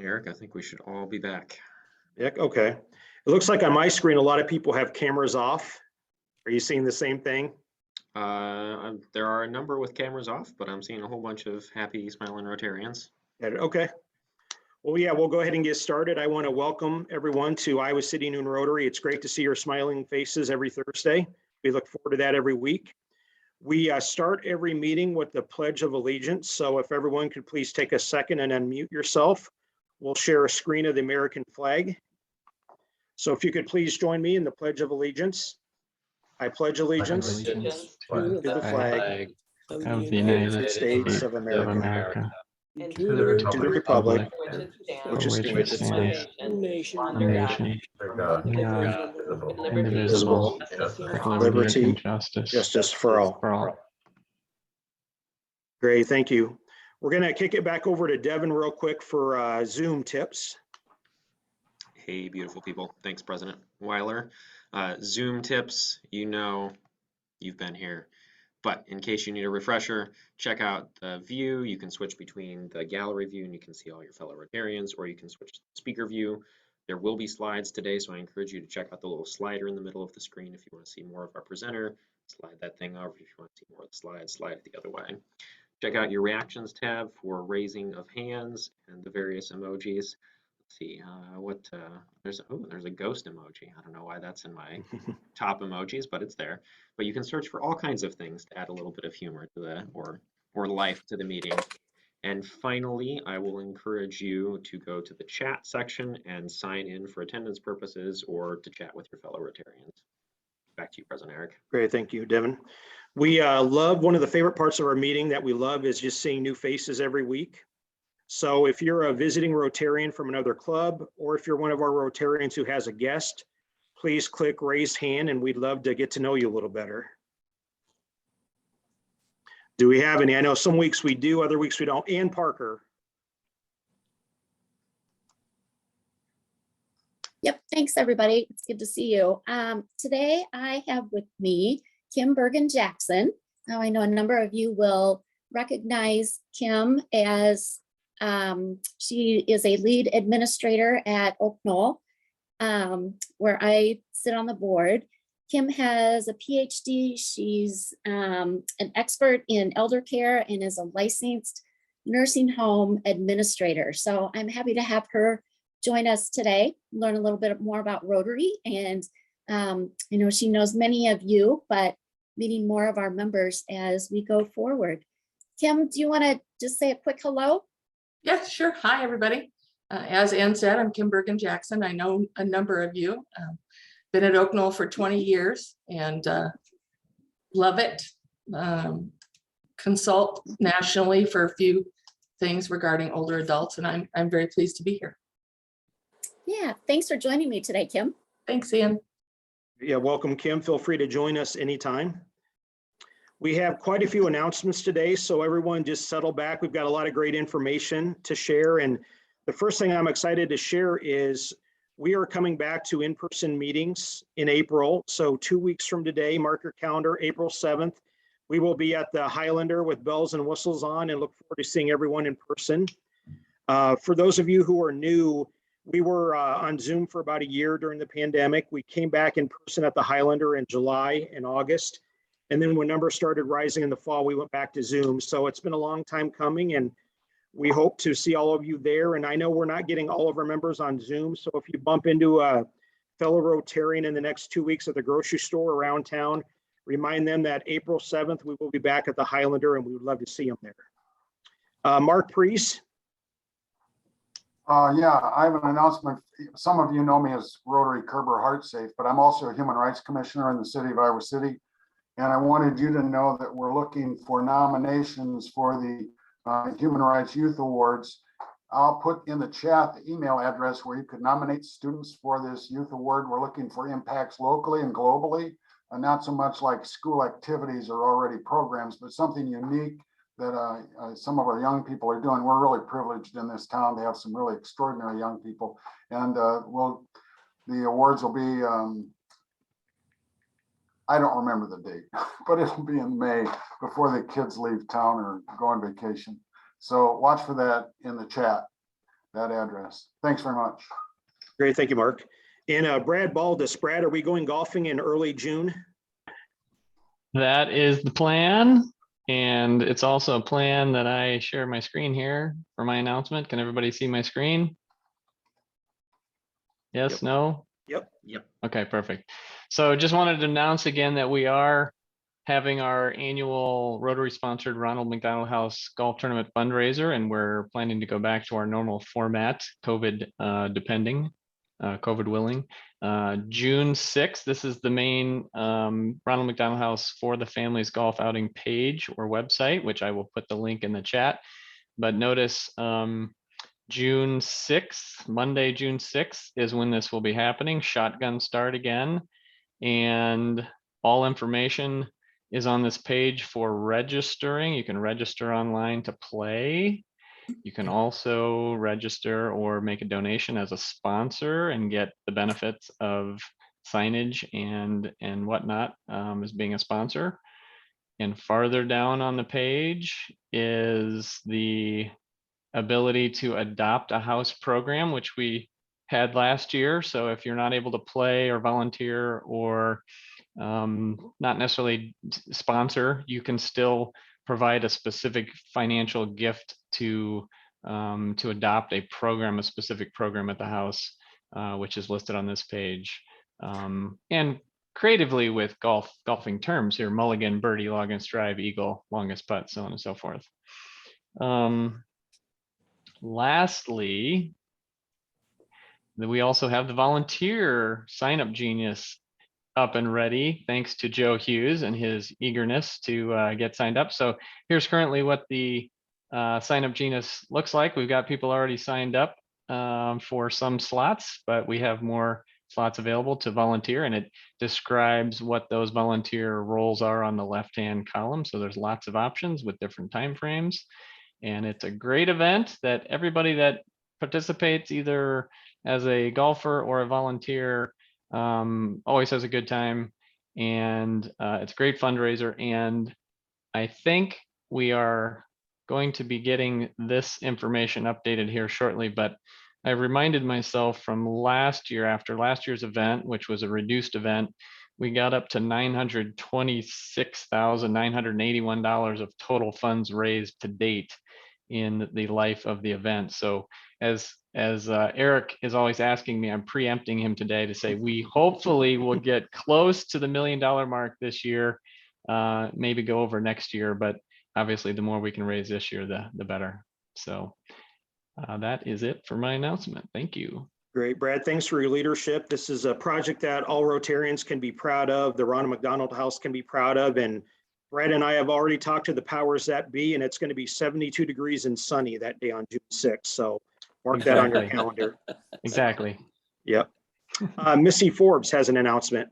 Eric, I think we should all be back. Yeah, okay. It looks like on my screen, a lot of people have cameras off. Are you seeing the same thing? There are a number with cameras off, but I'm seeing a whole bunch of happy, smiling Rotarians. Yeah, okay. Well, yeah, we'll go ahead and get started. I want to welcome everyone to Iowa City Noon Rotary. It's great to see your smiling faces every Thursday. We look forward to that every week. We start every meeting with the Pledge of Allegiance. So if everyone could please take a second and unmute yourself, we'll share a screen of the American flag. So if you could please join me in the Pledge of Allegiance. I pledge allegiance to the flag of the United States of America and to the republic which for which it stands, one nation, indivisible, with liberty and justice for all. Great, thank you. We're going to kick it back over to Devin real quick for Zoom tips. Hey, beautiful people. Thanks, President Weiler. Zoom tips, you know, you've been here. But in case you need a refresher, check out the view. You can switch between the gallery view and you can see all your fellow Rotarians, or you can switch to the speaker view. There will be slides today, so I encourage you to check out the little slider in the middle of the screen if you want to see more of our presenter. Slide that thing over. If you want to see more of the slides, slide it the other way. Check out your reactions tab for raising of hands and the various emojis. Let's see there's a ghost emoji. I don't know why that's in my top emojis, but it's there. But you can search for all kinds of things to add a little bit of humor to the or life to the meeting. And finally, I will encourage you to go to the chat section and sign in for attendance purposes or to chat with your fellow Rotarians. Back to you, President Eric. Great, thank you, Devin. We love, one of the favorite parts of our meeting that we love is just seeing new faces every week. So if you're a visiting Rotarian from another club, or if you're one of our Rotarians who has a guest, please click raise hand and we'd love to get to know you a little better. Do we have any? I know some weeks we do, other weeks we don't. Ann Parker. Yep, thanks everybody. It's good to see you. Today I have with me Kim Bergen-Jackson. Now I know a number of you will recognize Kim as she is a lead administrator at Oak Knoll, where I sit on the board. Kim has a PhD. She's an expert in elder care and is a licensed nursing home administrator. So I'm happy to have her join us today, learn a little bit more about Rotary. And I know she knows many of you, but meeting more of our members as we go forward. Kim, do you want to just say a quick hello? Yeah, sure. Hi, everybody. As Ann said, I'm Kim Bergen-Jackson. I know a number of you. Been at Oak Knoll for 20 years and love it. Consult nationally for a few things regarding older adults, and I'm very pleased to be here. Yeah, thanks for joining me today, Kim. Thanks, Ann. Yeah, welcome, Kim. Feel free to join us anytime. We have quite a few announcements today, so everyone just settle back. We've got a lot of great information to share. And the first thing I'm excited to share is we are coming back to in-person meetings in April. So 2 weeks from today, mark your calendar, April 7th, we will be at the Highlander with bells and whistles on and look forward to seeing everyone in person. For those of you who are new, we were on Zoom for about a year during the pandemic. We came back in person at the Highlander in July and August. And then when numbers started rising in the fall, we went back to Zoom. So it's been a long time coming and we hope to see all of you there. And I know we're not getting all of our members on Zoom. So if you bump into a fellow Rotarian in the next 2 weeks at the grocery store around town, remind them that April 7th, we will be back at the Highlander and we would love to see them there. Mark Priest. Yeah, I have an announcement. Some of you know me as Rotary Kerber Heart Safe, but I'm also a Human Rights Commissioner in the city of Iowa City. And I wanted you to know that we're looking for nominations for the Human Rights Youth Awards. I'll put in the chat the email address where you could nominate students for this youth award. We're looking for impacts locally and globally, and not so much like school activities or already programs, but something unique that some of our young people are doing. We're really privileged in this town to have some really extraordinary young people. And the awards will be, I don't remember the date, but it'll be in May before the kids leave town or go on vacation. So watch for that in the chat. that address. Thanks very much. Great, thank you, Mark. And Brad Baldus, Brad, are we going golfing in early June? That is the plan. And it's also a plan that I share my screen here for my announcement. Can everybody see my screen? Yes, Yep. no? Yep. Okay, perfect. So just wanted to announce again that we are having our annual Rotary sponsored Ronald McDonald House Golf Tournament fundraiser, and we're planning to go back to our normal format, COVID COVID willing. June 6th, this is the main Ronald McDonald House for the Families Golf Outing page or website, which I will put the link in the chat. But notice June 6th, Monday, June 6th is when this will be happening. Shotgun start again. And all information is on this page for registering. You can register online to play. You can also register or make a donation as a sponsor and get the benefits of signage and whatnot as being a sponsor. And farther down on the page is the ability to adopt a house program, which we had last year. So if you're not able to play or volunteer or not necessarily sponsor, you can still provide a specific financial gift to adopt a program, a specific program at the house, which is listed on this page. And creatively with golfing terms here: mulligan, birdie, log and strive, eagle, longest putt, so on and so forth. Lastly, we also have the volunteer sign-up genius up and ready, thanks to Joe Hughes and his eagerness to get signed up. So here's currently what the sign-up genius looks like. We've got people already signed up for some slots, but we have more slots available to volunteer, and it describes what those volunteer roles are on the left-hand column. So there's lots of options with different timeframes, and it's a great event that everybody that participates either as a golfer or a volunteer always has a good time, and it's a great fundraiser. And I think we are going to be getting this information updated here shortly, but I reminded myself from last year, after last year's event, which was a reduced event, we got up to $926,981 of total funds raised to date in the life of the event. So as Eric is always asking me, I'm preempting him today to say we hopefully will get close to the $1 million mark this year, maybe go over next year, but obviously the more we can raise this year, the better. So that is it for my announcement. Thank you. Great, Brad. Thanks for your leadership. This is a project that all Rotarians can be proud of. The Ronald McDonald House can be proud of. And Brad and I have already talked to the powers that be, and it's going to be 72 degrees and sunny that day on June 6th. So mark that on your calendar. Exactly. Yep. Missy Forbes has an announcement.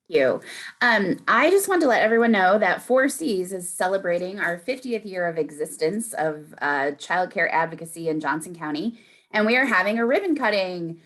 You. I just want to let everyone know that 4Cs is celebrating our 50th year of existence of childcare advocacy in Johnson County, and we are having a ribbon cutting.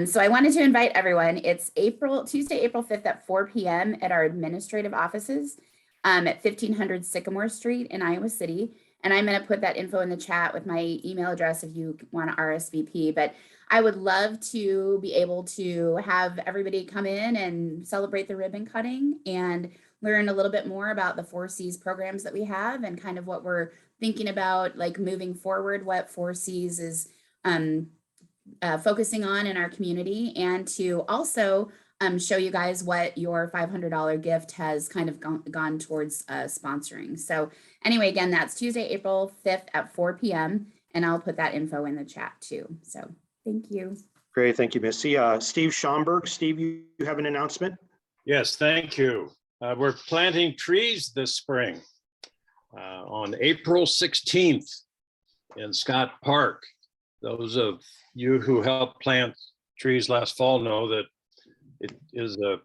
So I wanted to invite everyone. It's Tuesday, April 5th at 4 p.m. at our administrative offices at 1500 Sycamore Street in Iowa City. And I'm going to put that info in the chat with my email address if you want to RSVP. But I would love to be able to have everybody come in and celebrate the ribbon cutting and learn a little bit more about the 4Cs programs that we have and kind of what we're thinking about, like moving forward, what 4Cs is focusing on in our community, and to also show you guys what your $500 gift has kind of gone towards sponsoring. So anyway, again, that's Tuesday, April 5th at 4 p.m. and I'll put that info in the chat too. So thank you. Great, thank you, Missy. Steve Schomburg. Steve, you have an announcement? Yes, thank you. We're planting trees this spring on April 16th in Scott Park. Those of you who helped plant trees last fall know that it is a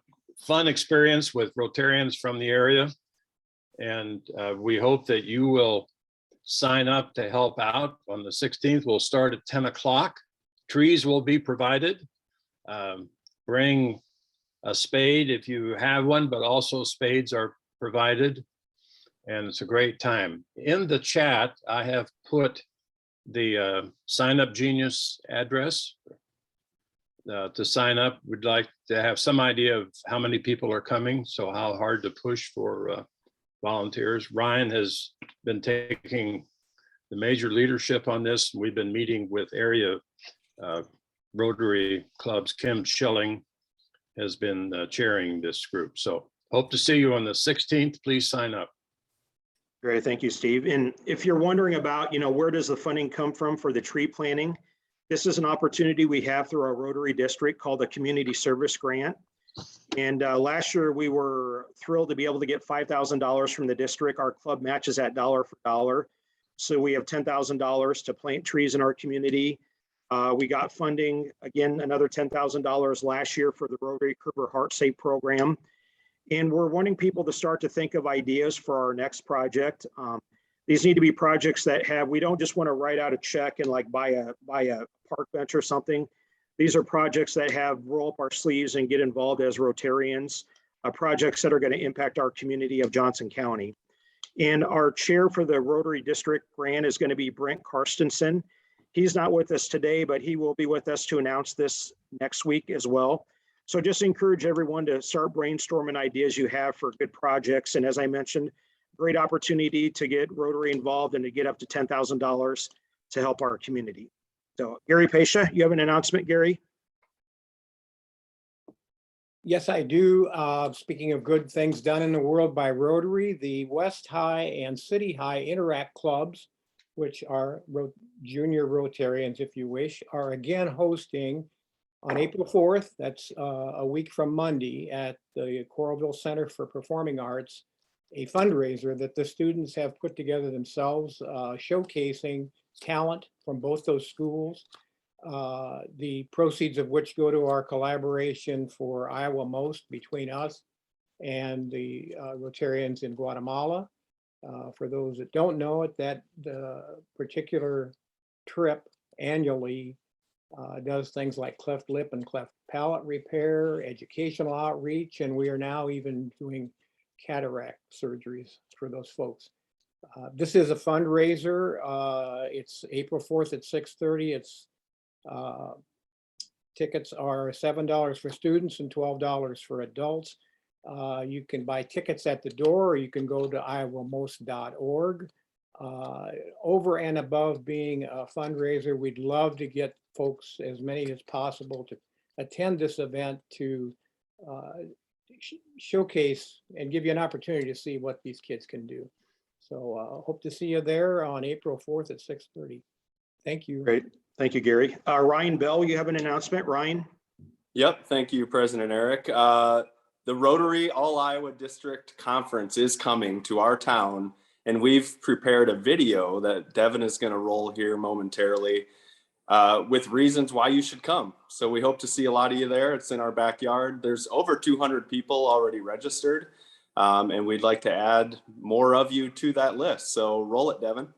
fun experience with Rotarians from the area. And we hope that you will sign up to help out on the 16th. We'll start at 10 o'clock. Trees will be provided. Bring a spade if you have one, but also spades are provided. And it's a great time. In the chat, I have put the Sign Up Genius address. To sign up, we'd like to have some idea of how many people are coming, so how hard to push for volunteers. Ryan has been taking the major leadership on this. We've been meeting with area Rotary clubs. Kim Schilling has been chairing this group. So hope to see you on the 16th. Please sign up. Great, thank you, Steve. And if you're wondering about, where does the funding come from for the tree planting? This is an opportunity we have through our Rotary district called the Community Service Grant. And last year we were thrilled to be able to get $5,000 from the district. Our club matches that dollar for dollar. So we have $10,000 to plant trees in our community. We got funding, again, another $10,000 last year for the Rotary Kerber Heart Safe program. And we're wanting people to start to think of ideas for our next project. These need to be projects that we don't just want to write out a check and like buy a park bench or something. These are projects that roll up our sleeves and get involved as Rotarians, projects that are going to impact our community of Johnson County. And our chair for the Rotary District Grant is going to be Brent Karstensen. He's not with us today, but he will be with us to announce this next week as well. So just encourage everyone to start brainstorming ideas you have for good projects. And as I mentioned, great opportunity to get Rotary involved and to get up to $10,000 to help our community. So Gary Pesha, you have an announcement, Gary? Yes, I do. Speaking of good things done in the world by Rotary, the West High and City High Interact Clubs, which are junior Rotarians, if you wish, are again hosting on April 4th, that's a week from Monday, at the Coralville Center for Performing Arts, a fundraiser that the students have put together themselves, showcasing talent from both those schools, the proceeds of which go to our collaboration for Iowa Most between us and the Rotarians in Guatemala. For those that don't know it, that particular trip annually does things like cleft lip and cleft palate repair, educational outreach, and we are now even doing cataract surgeries for those folks. This is a fundraiser. It's April 4th at 6:30. It's tickets are $7 for students and $12 for adults. You can buy tickets at the door, or you can go to iowamost.org. Over and above being a fundraiser, we'd love to get folks, as many as possible, to attend this event to showcase and give you an opportunity to see what these kids can do. So hope to see you there on April 4th at 6:30. Thank you. Great. Thank you, Gary. Ryan Bell, you have an announcement, Ryan? Yep. Thank you, President Eric. The Rotary All Iowa District Conference is coming to our town, and we've prepared a video that Devin is going to roll here momentarily with reasons why you should come. So we hope to see a lot of you there. It's in our backyard. There's over 200 people already registered, and we'd like to add more of you to that list. So roll it, Devin,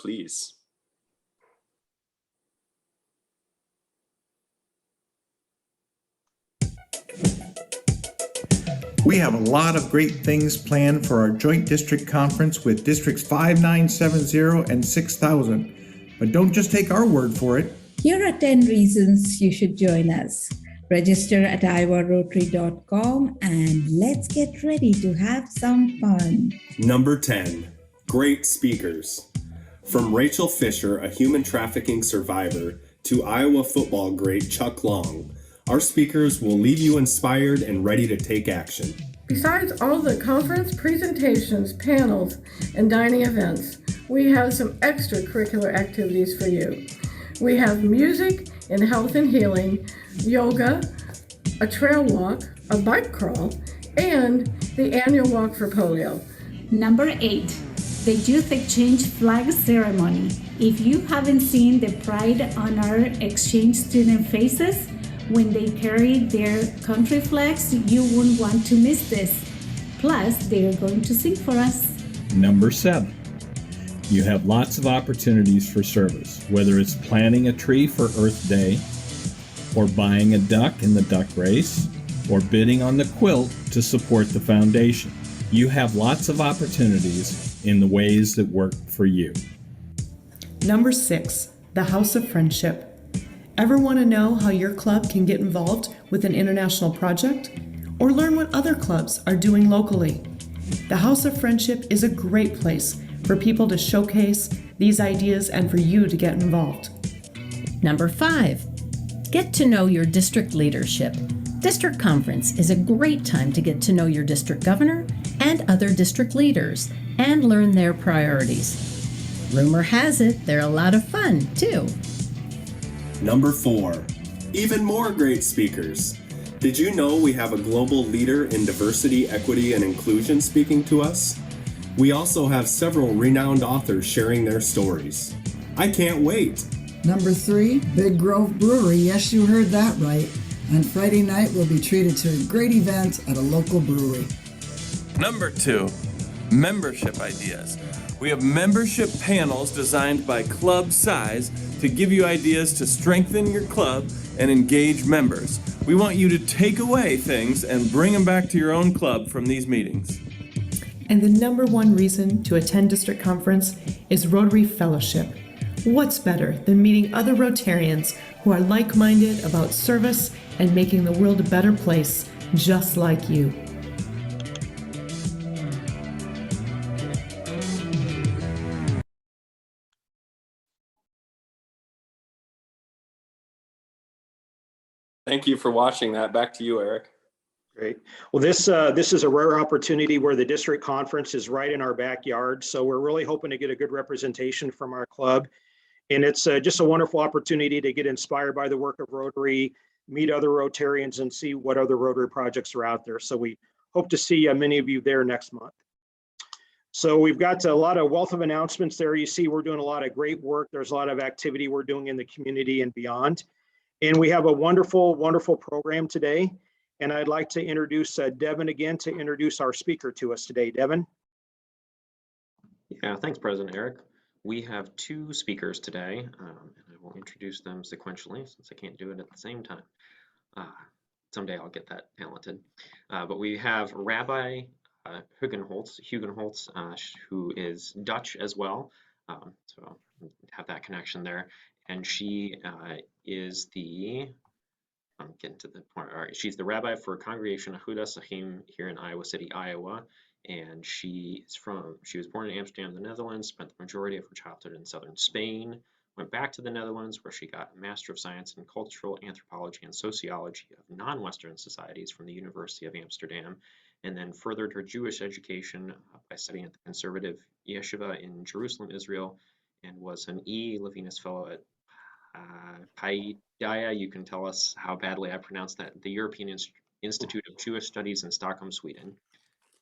please. We have a lot of great things planned for our joint district conference with districts 5970 and 6000. But don't just take our word for it. Here are 10 reasons you should join us. Register at iowarotary.com and let's get ready to have some fun. Number 10, great speakers. From Rachel Fisher, a human trafficking survivor, to Iowa football great Chuck Long, our speakers will leave you inspired and ready to take action. Besides all the conference presentations, panels, and dining events, we have some extracurricular activities for you. We have music and health and healing, yoga, a trail walk, a bike crawl, and the annual walk for polio. Number 8, the Youth Exchange Flag Ceremony. If you haven't seen the pride on our exchange student faces when they carry their country flags, you won't want to miss this. Plus, they are going to sing for us. Number 7, you have lots of opportunities for service, whether it's planting a tree for Earth Day, or buying a duck in the duck race, or bidding on the quilt to support the foundation. You have lots of opportunities in the ways that work for you. Number 6, the House of Friendship. Ever want to know how your club can get involved with an international project? Or learn what other clubs are doing locally? The House of Friendship is a great place for people to showcase these ideas and for you to get involved. Number 5, get to know your district leadership. District Conference is a great time to get to know your district governor and other district leaders and learn their priorities. Rumor has it they're a lot of fun, too. Number 4, even more great speakers. Did you know we have a global leader in diversity, equity, and inclusion speaking to us? We also have several renowned authors sharing their stories. I can't wait. Number 3, Big Grove Brewery. Yes, you heard that right. On Friday night, we'll be treated to a great event at a local brewery. Number 2, membership ideas. We have membership panels designed by club size to give you ideas to strengthen your club and engage members. We want you to take away things and bring them back to your own club from these meetings. And the number 1 reason to attend District Conference is Rotary Fellowship. What's better than meeting other Rotarians who are like-minded about service and making the world a better place, just like you? Thank you for watching that. Back to you, Eric. Great. Well, this is a rare opportunity where the district conference is right in our backyard. So we're really hoping to get a good representation from our club. And it's just a wonderful opportunity to get inspired by the work of Rotary, meet other Rotarians, and see what other Rotary projects are out there. So we hope to see many of you there next month. So we've got a lot of wealth of announcements there. You see we're doing a lot of great work. There's a lot of activity we're doing in the community and beyond. And we have a wonderful, wonderful program today. And I'd like to introduce Devin again to introduce our speaker to us today. Devin. Yeah, thanks, President Eric. We have 2 speakers today, and I will introduce them sequentially since I can't do it at the same time. Someday I'll get that talented. But we have Rabbi Hugenholtz, who is Dutch as well, so have that connection there. And she is the, I'm getting to the point, all right, she's the rabbi for Congregation Agudas Achim here in Iowa City, Iowa. And she was born in Amsterdam, the Netherlands, spent the majority of her childhood in southern Spain, went back to the Netherlands where she got a Master of Science in Cultural Anthropology and Sociology of Non-Western Societies from the University of Amsterdam, and then furthered her Jewish education by studying at the conservative yeshiva in Jerusalem, Israel, and was an E. Levinus Fellow at Paideia. You can tell us how badly I pronounced that, the European Institute of Jewish Studies in Stockholm, Sweden.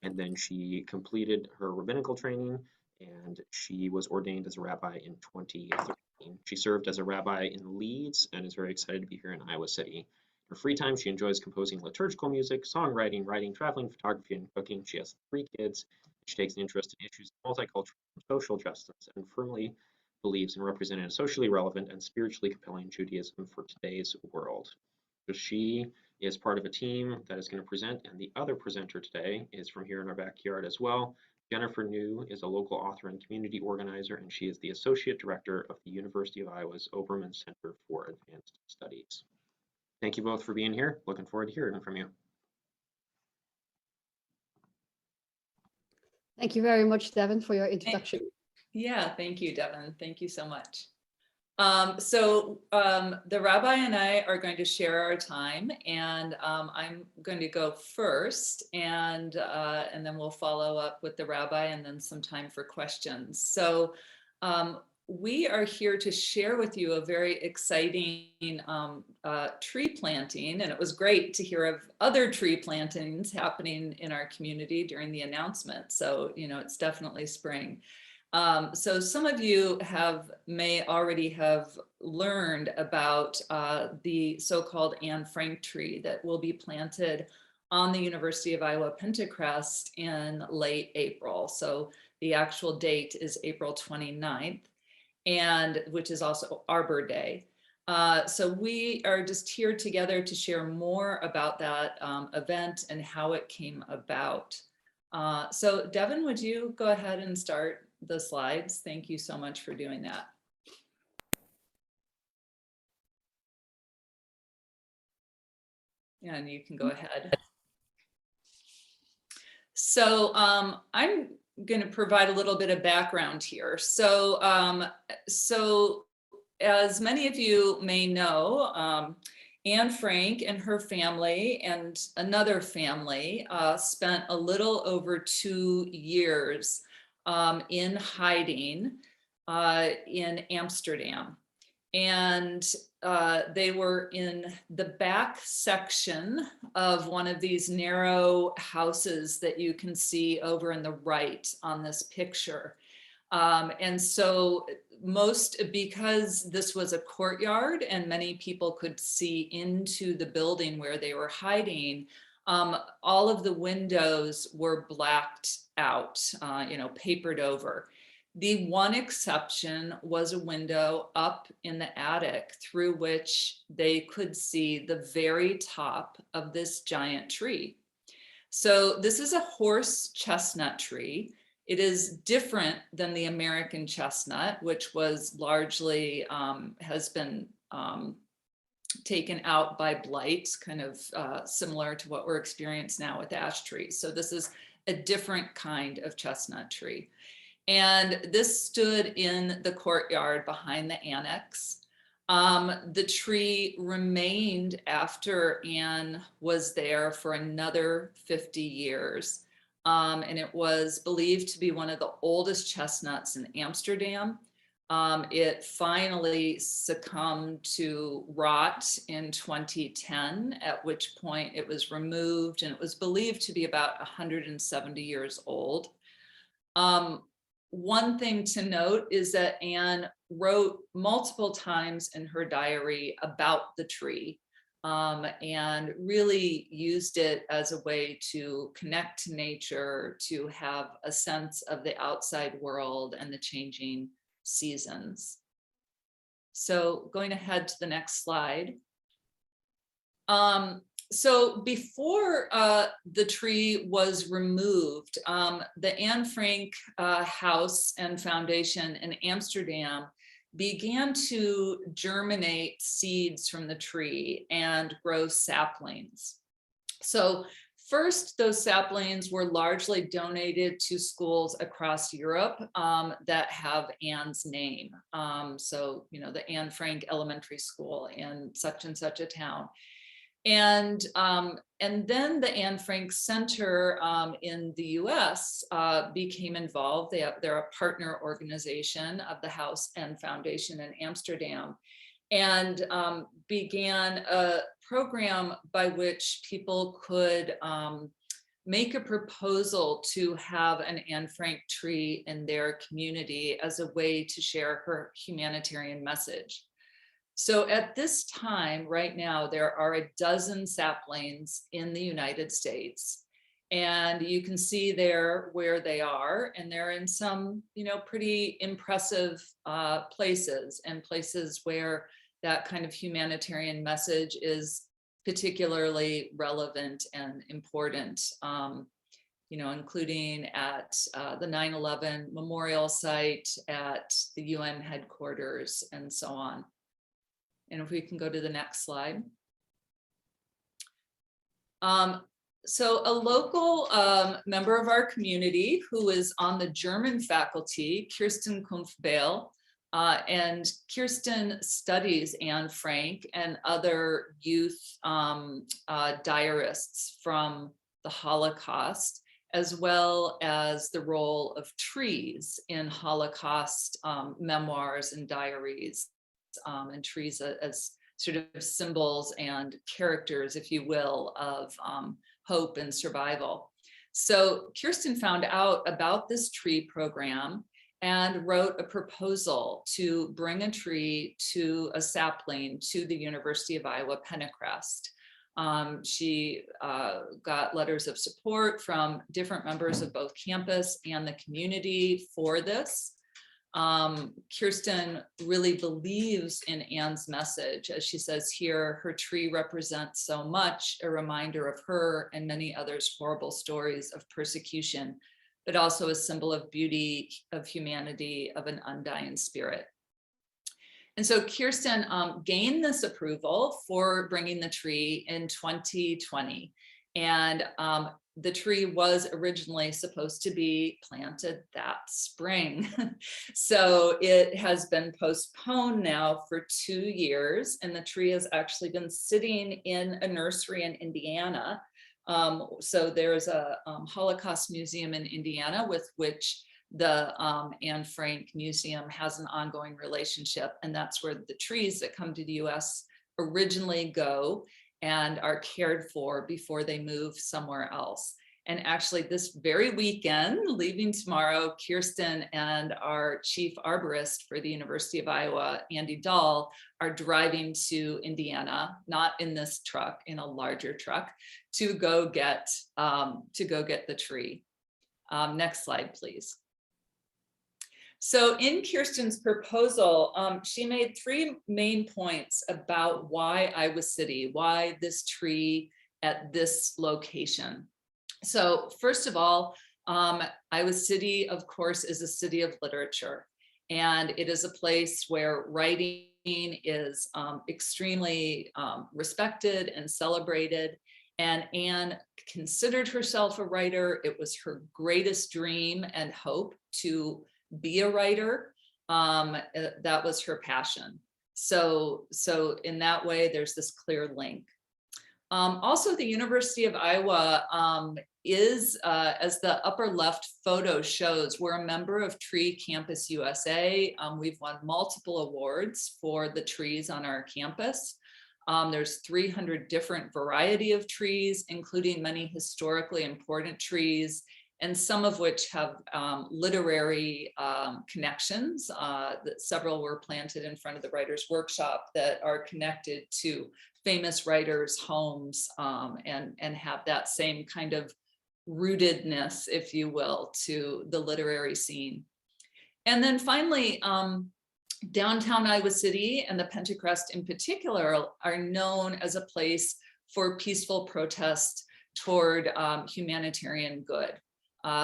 And then she completed her rabbinical training, and she was ordained as a rabbi in 2013. She served as a rabbi in Leeds and is very excited to be here in Iowa City. In her free time, she enjoys composing liturgical music, songwriting, writing, traveling, photography, and cooking. She has 3 kids. She takes an interest in issues of multicultural and social justice and firmly believes in representing a socially relevant and spiritually compelling Judaism for today's world. So she is part of a team that is going to present, and the other presenter today is from here in our backyard as well. Jennifer New is a local author and community organizer, and she is the Associate Director of the University of Iowa's Obermann Center for Advanced Studies. Thank you both for being here. Looking forward to hearing from you. Thank you very much, Devin, for your introduction. Yeah, thank you, Devin. Thank you so much. The rabbi and I are going to share our time, and I'm going to go first, and then we'll follow up with the rabbi and then some time for questions. So we are here to share with you a very exciting tree planting, and it was great to hear of other tree plantings happening in our community during the announcement. So, you know, it's definitely spring. So some of you may already have learned about the so-called Anne Frank tree that will be planted on the University of Iowa Pentecrest in late April. So the actual date is April 29th, and which is also Arbor Day. So we are just here together to share more about that event and how it came about. So Devin, would you go ahead and start the slides? Thank you so much for doing that. And you can go ahead. So I'm going to provide a little bit of background here. So, as many of you may know, Anne Frank and her family and another family spent a little over 2 years in hiding in Amsterdam. And they were in the back section of one of these narrow houses that you can see over in the right on this picture. And so because this was a courtyard and many people could see into the building where they were hiding, all of the windows were blacked out, papered over. The one exception was a window up in the attic through which they could see the very top of this giant tree. So this is a horse chestnut tree. It is different than the American chestnut, which was largely, has been taken out by blight, kind of similar to what we're experiencing now with ash trees. So this is a different kind of chestnut tree. And this stood in the courtyard behind the annex. The tree remained after Anne was there for another 50 years. And it was believed to be one of the oldest chestnuts in Amsterdam. It finally succumbed to rot in 2010, at which point it was removed, and it was believed to be about 170 years old. One thing to note is that Anne wrote multiple times in her diary about the tree, and really used it as a way to connect to nature, to have a sense of the outside world and the changing seasons. So going ahead to the next slide. So before the tree was removed, the Anne Frank House and Foundation in Amsterdam began to germinate seeds from the tree and grow saplings. So first, those saplings were largely donated to schools across Europe that have Anne's name. So, the Anne Frank Elementary School in such and such a town. And then the Anne Frank Center in the US became involved. They're a partner organization of the House and Foundation in Amsterdam, and began a program by which people could make a proposal to have an Anne Frank tree in their community as a way to share her humanitarian message. So at this time, right now, there are a dozen saplings in the United States, and you can see there where they are, and they're in some, pretty impressive places, and places where that kind of humanitarian message is particularly relevant and important, including at the 9/11 memorial site, at the UN headquarters, and so on. And if we can go to the next slide. So a local member of our community who is on the German faculty, Kirsten Kumpf-Behl, and Kirsten studies Anne Frank and other youth diarists from the Holocaust, as well as the role of trees in Holocaust memoirs and diaries. And trees as sort of symbols and characters, if you will, of hope and survival. So Kirsten found out about this tree program and wrote a proposal to bring a sapling to the University of Iowa Penncrest. She got letters of support from different members of both campus and the community for this. Kirsten really believes in Anne's message. As she says here, her tree represents so much, a reminder of her and many others' horrible stories of persecution, but also a symbol of beauty, of humanity, of an undying spirit. And so Kirsten gained this approval for bringing the tree in 2020. And the tree was originally supposed to be planted that spring. So it has been postponed now for 2 years, and the tree has actually been sitting in a nursery in Indiana. So there's a Holocaust museum in Indiana with which the Anne Frank Museum has an ongoing relationship, and that's where the trees that come to the US originally go and are cared for before they move somewhere else. And actually this very weekend, leaving tomorrow, Kirsten and our chief arborist for the University of Iowa, Andy Dahl, are driving to Indiana, not in this truck, in a larger truck, to go get the tree. Next slide, please. So in Kirsten's proposal, she made 3 main points about why Iowa City, why this tree at this location. So first of all, Iowa City, of course, is a city of literature, and it is a place where writing is extremely respected and celebrated. And Anne considered herself a writer. It was her greatest dream and hope to be a writer. That was her passion. So in that way, there's this clear link. Also, the University of Iowa is, as the upper left photo shows, we're a member of Tree Campus USA. We've won multiple awards for the trees on our campus. There's 300 different variety of trees, including many historically important trees, and some of which have literary connections. Several were planted in front of the Writers' Workshop that are connected to famous writers' homes and have that same kind of rootedness, if you will, to the literary scene. And then finally, downtown Iowa City and the Pentecrest in particular are known as a place for peaceful protest toward humanitarian good.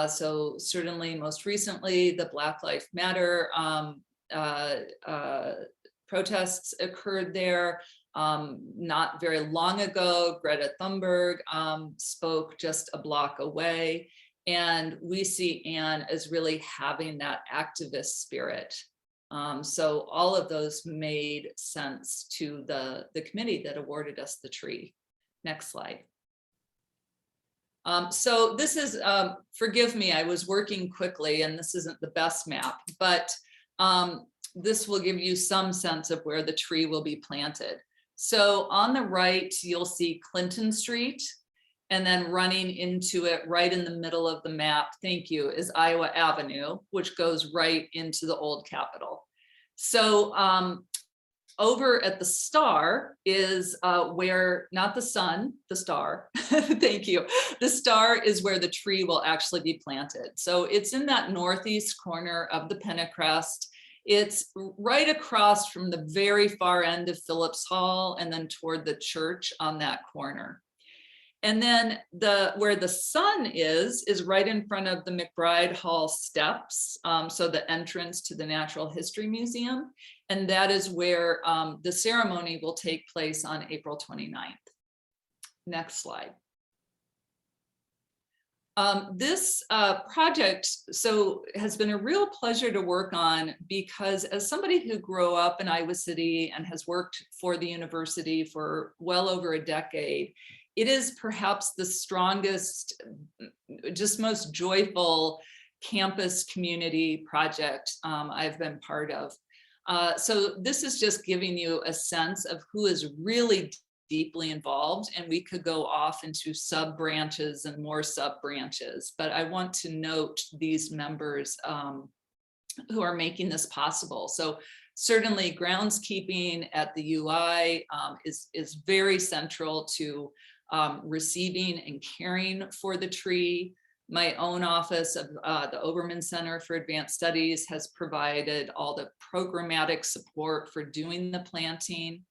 So certainly most recently, the Black Lives Matter protests occurred there. Not very long ago, Greta Thunberg spoke just a block away. And we see Anne as really having that activist spirit. So all of those made sense to the committee that awarded us the tree. Next slide. So this is, forgive me, I was working quickly and this isn't the best map, but this will give you some sense of where the tree will be planted. So on the right, you'll see Clinton Street, and then running into it right in the middle of the map, thank you, is Iowa Avenue, which goes right into the old Capitol. So over at the Star is where, not the sun, the Star, thank you. The Star is where the tree will actually be planted. So it's in that northeast corner of the Pentecrest. It's right across from the very far end of Phillips Hall and then toward the church on that corner. And then where the sun is right in front of the McBride Hall steps. So the entrance to the Natural History Museum. And that is where the ceremony will take place on April 29th. Next slide. This project has been a real pleasure to work on, because as somebody who grew up in Iowa City and has worked for the university for well over a decade, it is perhaps the strongest, just most joyful campus community project I've been part of. So this is just giving you a sense of who is really deeply involved, and we could go off into sub branches and more sub branches, but I want to note these members who are making this possible. So certainly groundskeeping at the UI is very central to receiving and caring for the tree. My own office of the Obermann Center for Advanced Studies has provided all the programmatic support for doing the planting.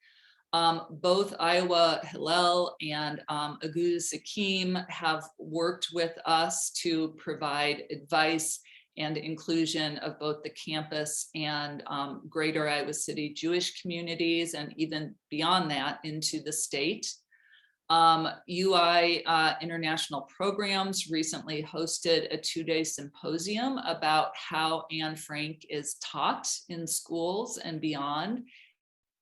Both Iowa Hillel and Agudas Achim have worked with us to provide advice and inclusion of both the campus and greater Iowa City Jewish communities, and even beyond that into the state. UI International Programs recently hosted a 2-day symposium about how Anne Frank is taught in schools and beyond.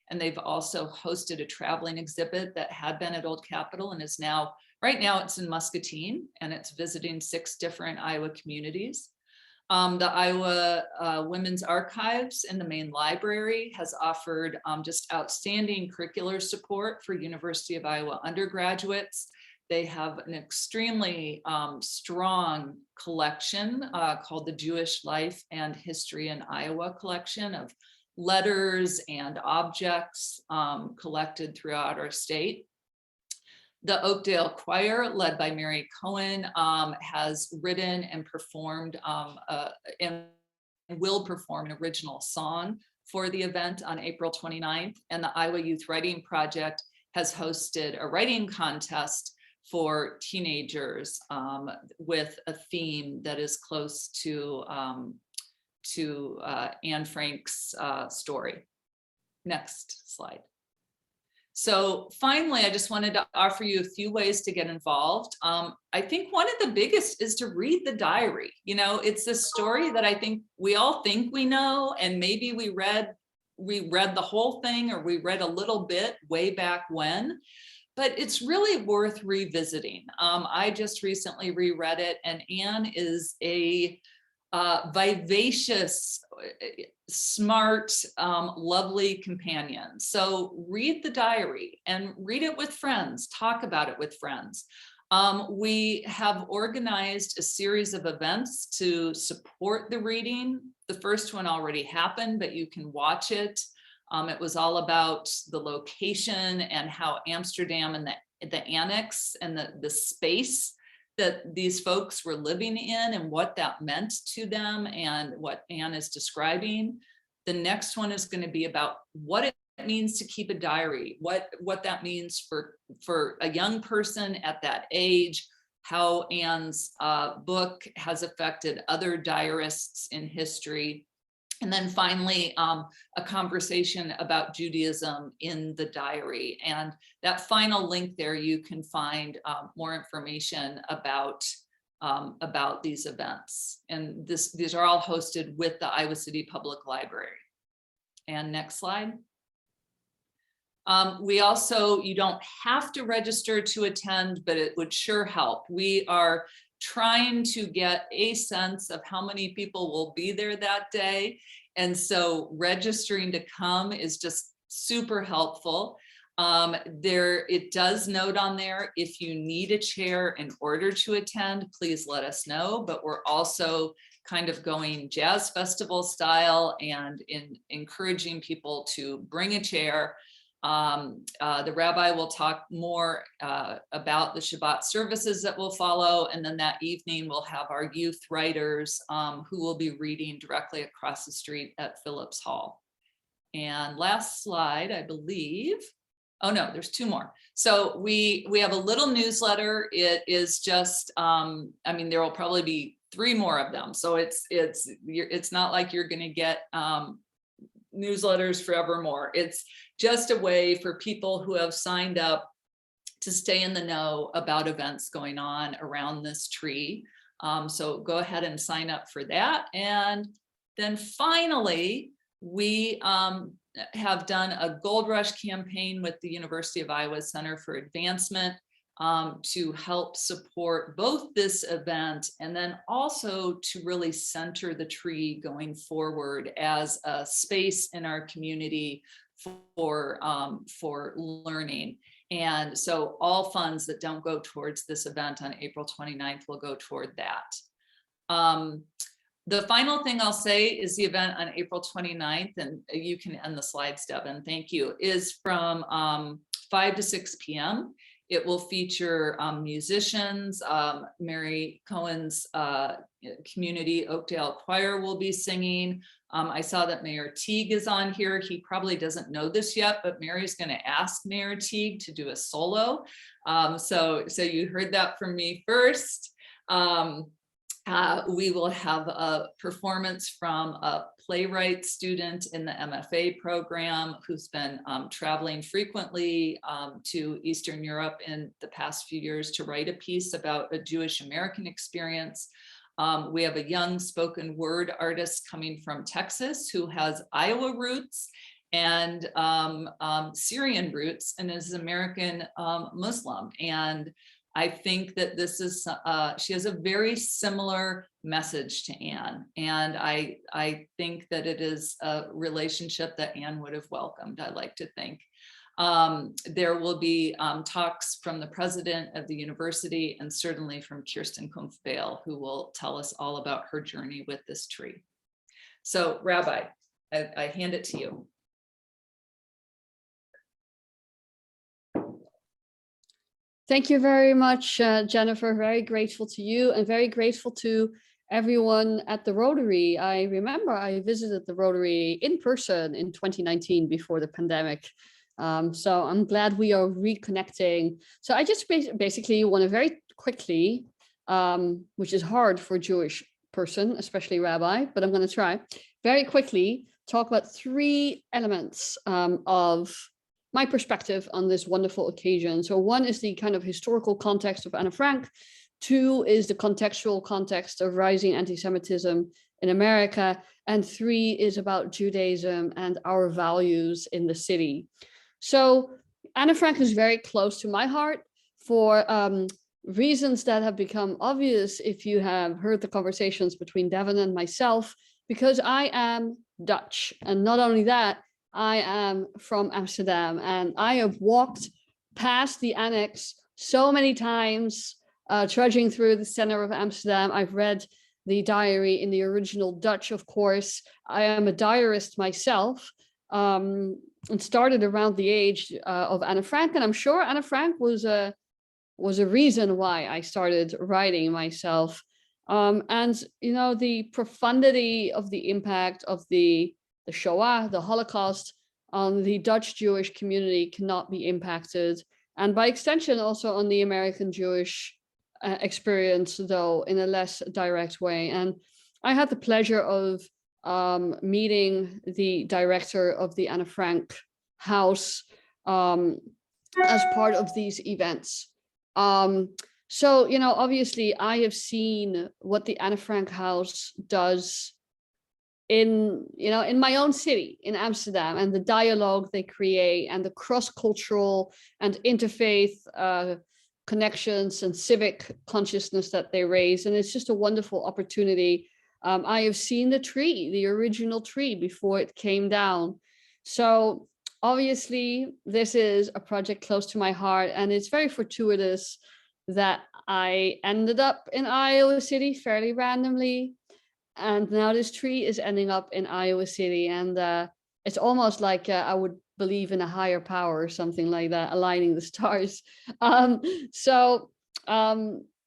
And they've also hosted a traveling exhibit that had been at Old Capitol and is now, right now it's in Muscatine, and it's visiting 6 different Iowa communities. The Iowa Women's Archives in the main library has offered just outstanding curricular support for University of Iowa undergraduates. They have an extremely strong collection called the Jewish Life and History in Iowa collection of letters and objects collected throughout our state. The Oakdale Choir, led by Mary Cohen, has written and performed and will perform an original song for the event on April 29th. And the Iowa Youth Writing Project has hosted a writing contest for teenagers with a theme that is close to Anne Frank's story. Next slide. So finally, I just wanted to offer you a few ways to get involved. I think one of the biggest is to read the diary. You know, it's this story that I think we all think we know, and maybe we read the whole thing, or we read a little bit way back when, but it's really worth revisiting. I just recently reread it, and Anne is a vivacious, smart, lovely companion. So read the diary and read it with friends, talk about it with friends. We have organized a series of events to support the reading. The first one already happened, but you can watch it. It was all about the location and how Amsterdam and the annex and the space that these folks were living in and what that meant to them and what Anne is describing. The next one is going to be about what it means to keep a diary, what that means for a young person at that age, how Anne's book has affected other diarists in history. And then finally, a conversation about Judaism in the diary. And that final link there, you can find more information about these events. And these are all hosted with the Iowa City Public Library. And next slide. We also, you don't have to register to attend, but it would sure help. We are trying to get a sense of how many people will be there that day. And so registering to come is just super helpful. It does note on there, if you need a chair in order to attend, please let us know. But we're also kind of going jazz festival style and encouraging people to bring a chair. The rabbi will talk more about the Shabbat services that will follow. And then that evening we'll have our youth writers who will be reading directly across the street at Phillips Hall. And last slide, I believe. Oh no, there's 2 more. So we have a little newsletter. It is just, I mean, there will probably be 3 more of them. So it's not like you're going to get newsletters forevermore. It's just a way for people who have signed up to stay in the know about events going on around this tree. So go ahead and sign up for that. And then finally, we have done a Gold Rush campaign with the University of Iowa Center for Advancement to help support both this event and then also to really center the tree going forward as a space in our community for learning. And so all funds that don't go towards this event on April 29th will go toward that. The final thing I'll say is the event on April 29th, and you can end the slides, Devin, thank you, is from 5 to 6 p.m. It will feature musicians. Mary Cohen's community Oakdale Choir will be singing. I saw that Mayor Teague is on here. He probably doesn't know this yet, but Mary's going to ask Mayor Teague to do a solo. So you heard that from me first. We will have a performance from a playwright student in the MFA program who's been traveling frequently to Eastern Europe in the past few years to write a piece about a Jewish American experience. We have a young spoken word artist coming from Texas who has Iowa roots and Syrian roots and is American Muslim. And I think that this is, she has a very similar message to Anne. And I think that it is a relationship that Anne would have welcomed, I like to think. There will be talks from the president of the university and certainly from Kirsten Kumpf-Bale, who will tell us all about her journey with this tree. So Rabbi, I hand it to you. Thank you very much, Jennifer. Very grateful to you and very grateful to everyone at the Rotary. I remember I visited the Rotary in person in 2019 before the pandemic. So I'm glad we are reconnecting. So I just basically want to very quickly, which is hard for a Jewish person, especially Rabbi, but I'm going to try, very quickly talk about 3 elements of my perspective on this wonderful occasion. So 1 is the kind of historical context of Anne Frank. 2 is the contextual context of rising anti-Semitism in America. And 3 is about Judaism and our values in the city. So Anne Frank is very close to my heart for reasons that have become obvious if you have heard the conversations between Devin and myself, because I am Dutch. And not only that, I am from Amsterdam and I have walked past the annex so many times, trudging through the center of Amsterdam. I've read the diary in the original Dutch, of course. I am a diarist myself and started around the age of Anne Frank. And I'm sure Anne Frank was a reason why I started writing myself. And, you know, the profundity of the impact of the Shoah, the Holocaust, on the Dutch Jewish community cannot be impacted. And by extension, also on the American Jewish experience, though in a less direct way. And I had the pleasure of meeting the director of the Anne Frank House as part of these events. So, you know, obviously I have seen what the Anne Frank House does in my own city, in Amsterdam, and the dialogue they create and the cross-cultural and interfaith connections and civic consciousness that they raise. And it's just a wonderful opportunity. I have seen the tree, the original tree, before it came down. So obviously this is a project close to my heart, and it's very fortuitous that I ended up in Iowa City fairly randomly. And now this tree is ending up in Iowa City. And it's almost like I would believe in a higher power or something like that, aligning the stars. So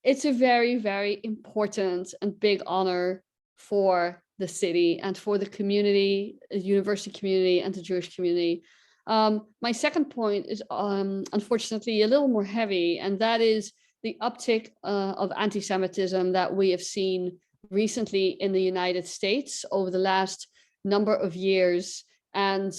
it's a very, very important and big honor for the city and for the community, the university community and the Jewish community. My second point is unfortunately a little more heavy, and that is the uptick of anti-Semitism that we have seen recently in the United States over the last number of years. And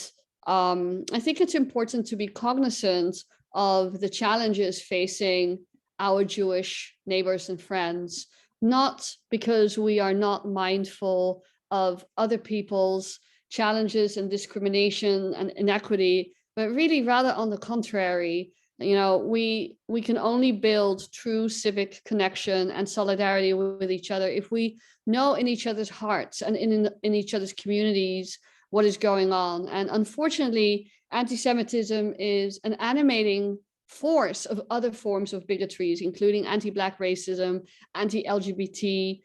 I think it's important to be cognizant of the challenges facing our Jewish neighbors and friends, not because we are not mindful of other people's challenges and discrimination and inequity, but really rather on the contrary. You know, we can only build true civic connection and solidarity with each other if we know in each other's hearts and in each other's communities what is going on. And unfortunately, anti-Semitism is an animating force of other forms of bigotries, including anti-Black racism, anti-LGBT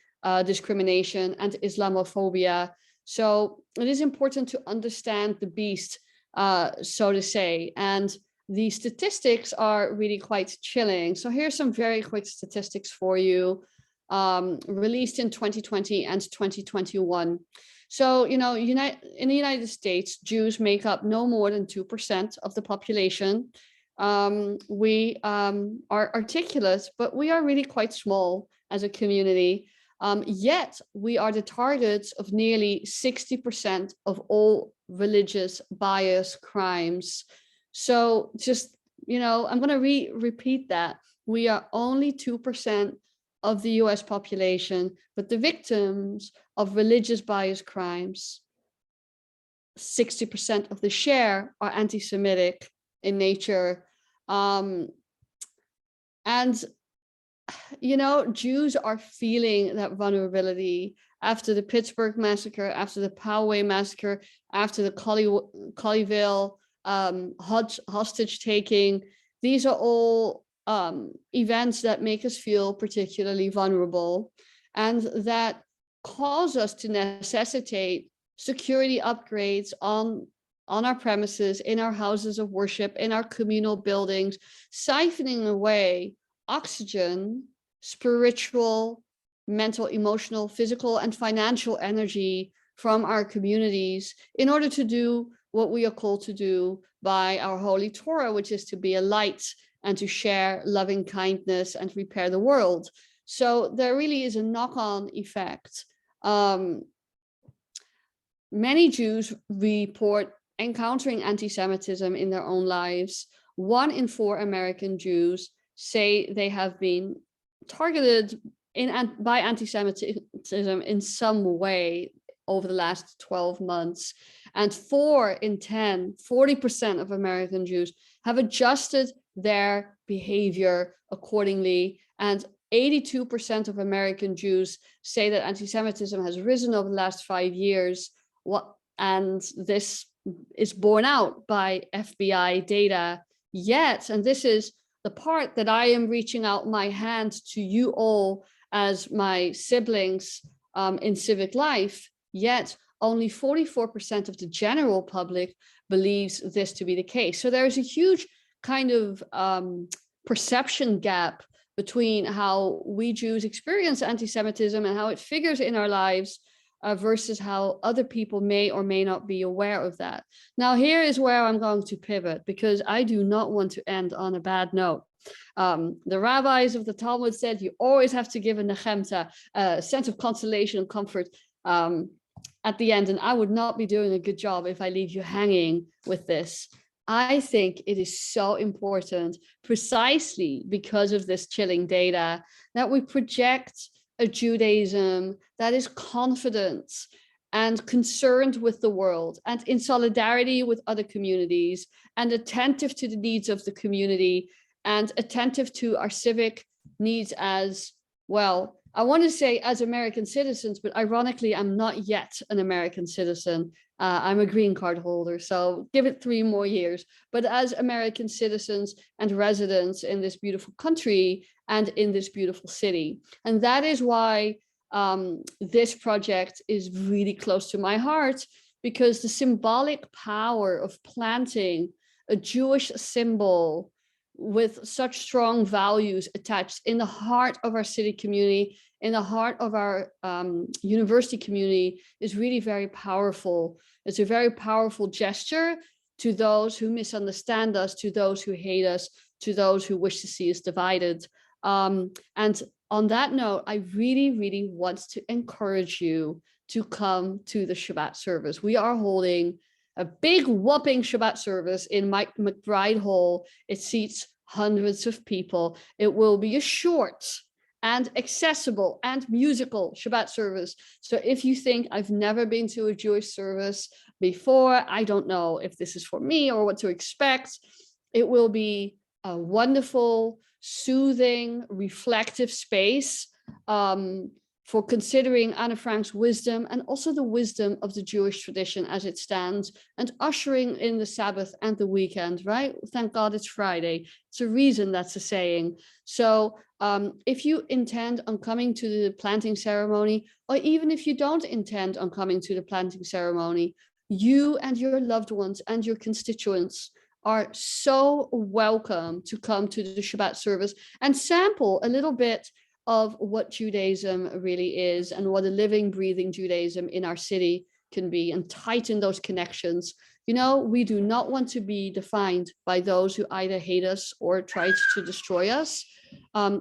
discrimination, and Islamophobia. So it is important to understand the beast, so to say. And the statistics are really quite chilling. So here's some very quick statistics for you, released in 2020 and 2021. So, you know, in the United States, Jews make up no more than 2% of the population. We are articulate, but we are really quite small as a community. Yet we are the targets of nearly 60% of all religious bias crimes. So just, I'm going to repeat that. We are only 2% of the US population, but the victims of religious bias crimes, 60% of the share are anti-Semitic in nature. And Jews are feeling that vulnerability after the Pittsburgh massacre, after the Poway massacre, after the Colleyville hostage taking. These are all events that make us feel particularly vulnerable and that cause us to necessitate security upgrades on our premises, in our houses of worship, in our communal buildings, siphoning away oxygen, spiritual, mental, emotional, physical, and financial energy from our communities in order to do what we are called to do by our Holy Torah, which is to be a light and to share loving kindness and repair the world. So there really is a knock-on effect. Many Jews report encountering anti-Semitism in their own lives. 1 in 4 American Jews say they have been targeted by anti-Semitism in some way over the last 12 months. And 4 in 10, 40% of American Jews have adjusted their behavior accordingly. And 82% of American Jews say that anti-Semitism has risen over the last 5 years. And this is borne out by FBI data. Yet, and this is the part that I am reaching out my hand to you all as my siblings in civic life, yet only 44% of the general public believes this to be the case. So there is a huge kind of perception gap between how we Jews experience anti-Semitism and how it figures in our lives versus how other people may or may not be aware of that. Now, here is where I'm going to pivot, because I do not want to end on a bad note. The rabbis of the Talmud said you always have to give a nechemta, a sense of consolation and comfort at the end, and I would not be doing a good job if I leave you hanging with this. I think it is so important, precisely because of this chilling data, that we project a Judaism that is confident and concerned with the world and in solidarity with other communities and attentive to the needs of the community and attentive to our civic needs as well. I want to say as American citizens, but ironically, I'm not yet an American citizen. I'm a green card holder, so give it 3 more years. But as American citizens and residents in this beautiful country and in this beautiful city. And that is why this project is really close to my heart, because the symbolic power of planting a Jewish symbol with such strong values attached in the heart of our city community, in the heart of our university community, is really very powerful. It's a very powerful gesture to those who misunderstand us, to those who hate us, to those who wish to see us divided. And on that note, I really, really want to encourage you to come to the Shabbat service. We are holding a big whopping Shabbat service in McBride Hall. It seats hundreds of people. It will be a short and accessible and musical Shabbat service. So if you think I've never been to a Jewish service before, I don't know if this is for me or what to expect. It will be a wonderful, soothing, reflective space for considering Anne Frank's wisdom and also the wisdom of the Jewish tradition as it stands, and ushering in the Sabbath and the weekend, right? Thank God it's Friday. It's a reason that's a saying. So if you intend on coming to the planting ceremony, or even if you don't intend on coming to the planting ceremony, you and your loved ones and your constituents are so welcome to come to the Shabbat service and sample a little bit of what Judaism really is and what a living, breathing Judaism in our city can be, and tighten those connections. You know, we do not want to be defined by those who either hate us or try to destroy us.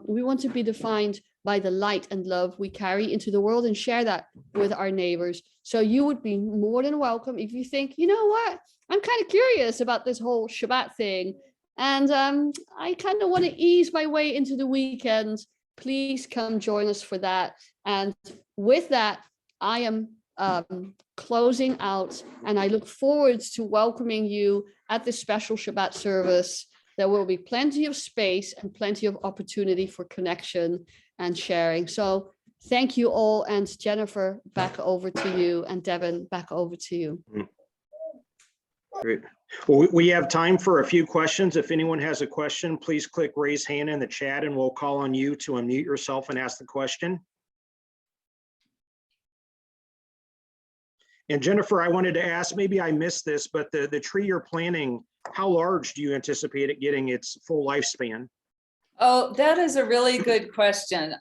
We want to be defined by the light and love we carry into the world and share that with our neighbors. So you would be more than welcome if you think, you know what, I'm kind of curious about this whole Shabbat thing. And I kind of want to ease my way into the weekend. Please come join us for that. And with that, I am closing out, and I look forward to welcoming you at this special Shabbat service. There will be plenty of space and plenty of opportunity for connection and sharing. So thank you all. And Jennifer, back over to you, and Devin, back over to you. Great. Well, we have time for a few questions. If anyone has a question, please click raise hand in the chat and we'll call on you to unmute yourself and ask the question. And Jennifer, I wanted to ask, maybe I missed this, but the tree you're planting, how large do you anticipate it getting its full lifespan? Oh, that is a really good question.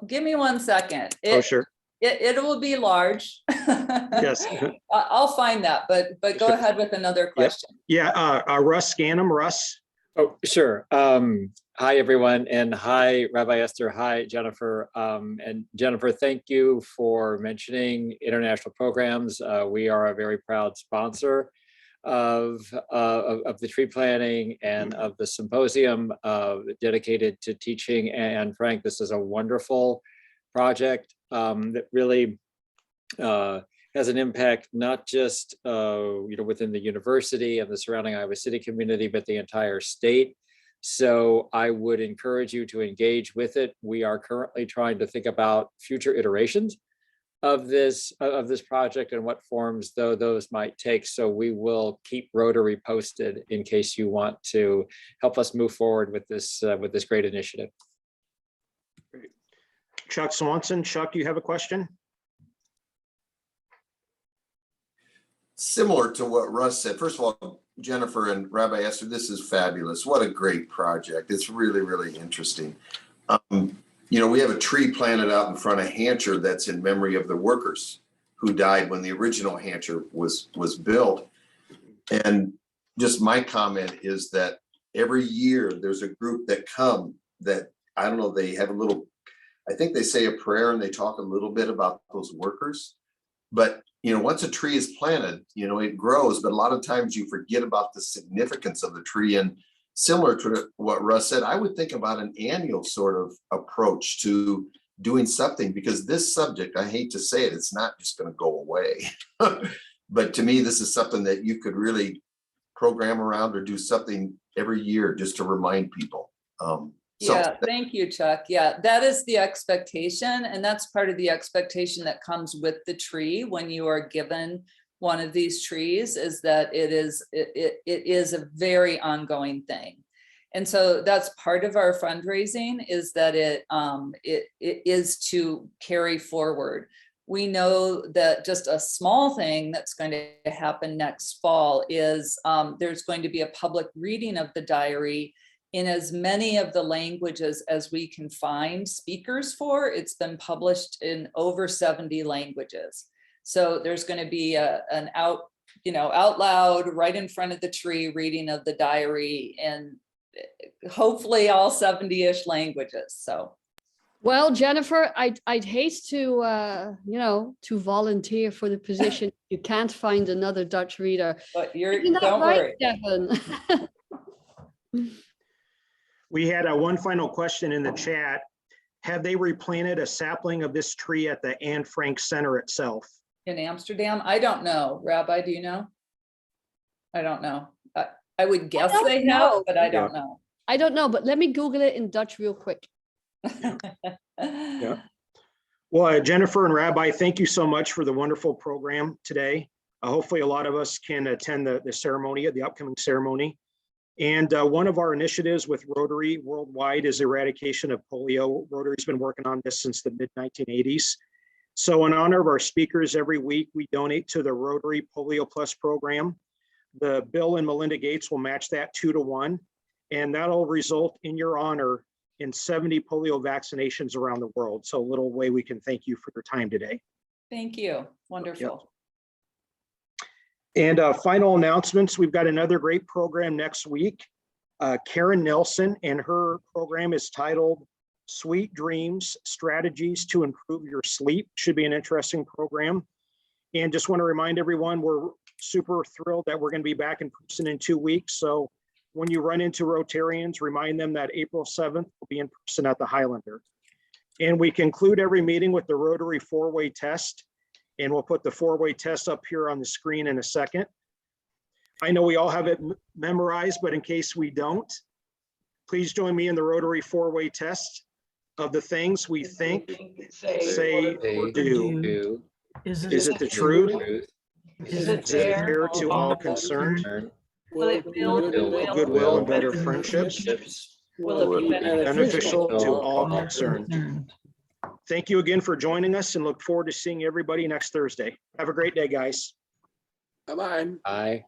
Give me 1 second. Oh, sure. It will be large. Yes. I'll find that, but go Sure. ahead with another question. Yeah, Russ Scannum, Russ. Oh, sure. Hi, everyone, and hi, Rabbi Esther. Hi, Jennifer. And Jennifer, thank you for mentioning international programs. We are a very proud sponsor of the tree planting and of the symposium dedicated to teaching. And Frank, this is a wonderful project that really has an impact, not just within the university and the surrounding Iowa City community, but the entire state. So I would encourage you to engage with it. We are currently trying to think about future iterations of this project and what forms those might take. So we will keep Rotary posted in case you want to help us move forward with this great initiative. Great. Chuck Swanson. Chuck, you have a question? Similar to what Russ said. First of all, Jennifer and Rabbi Esther, this is fabulous. What a great project. It's really, really interesting. We have a tree planted out in front of Hancher that's in memory of the workers who died when the original Hancher was built. And just my comment is that every year there's a group that come that, I don't know, they have a little, I think they say a prayer and they talk a little bit about those workers. But once a tree is planted, it grows, but a lot of times you forget about the significance of the tree. And similar to what Russ said, I would think about an annual sort of approach to doing something, because this subject, I hate to say it, it's not just going to go away. But to me, this is something that you could really program around or do something every year just to remind people. Yeah, thank you, Chuck. Yeah, that is the expectation. And that's part of the expectation that comes with the tree when you are given one of these trees, is that it is a very ongoing thing. And so that's part of our fundraising, is that it is to carry forward. We know that just a small thing that's going to happen next fall is there's going to be a public reading of the diary in as many of the languages as we can find speakers for. It's been published in over 70 languages. So there's going to be an out loud, right in front of the tree reading of the diary, and hopefully all 70-ish languages. So. Well, Jennifer, I'd hate to volunteer for the position. You can't find another Dutch reader. But don't worry, Devin. We had one final question in the chat. Have they replanted a sapling of this tree at the Anne Frank Center itself? In Amsterdam? I don't know. Rabbi, do you know? I don't know. I would guess they have, but I don't know. I don't know, but let me Google it in Dutch real quick. Yeah. Well, Jennifer and Rabbi, thank you so much for the wonderful program today. Hopefully a lot of us can attend the ceremony, the upcoming ceremony. And one of our initiatives with Rotary worldwide is eradication of polio. Rotary's been working on this since the mid-1980s. So in honor of our speakers, every week we donate to the Rotary Polio Plus program. The Bill and Melinda Gates will match that 2-to-1, and that'll result in your honor in 70 polio vaccinations around the world. So a little way we can thank you for your time today. Thank you. Wonderful. Yep. And final announcements, we've got another great program next week. Karen Nelson, and her program is titled Sweet Dreams, Strategies to Improve Your Sleep. Should be an interesting program. And just want to remind everyone, we're super thrilled that we're going to be back in person in 2 weeks. So when you run into Rotarians, remind them that April 7th will be in person at the Highlander. And we conclude every meeting with the Rotary four-way test. And we'll put the four-way test up here on the screen in a second. I know we all have it memorized, but in case we don't, please join me in the Rotary four-way test of the things we think, say, or do. Is it the truth? Is it fair to all concerned? Will it build Goodwill and better friendships? Will it be Beneficial to all concerned? Thank you again for joining us and look forward to seeing everybody next Thursday. Have a great day, guys. Bye-bye. Bye.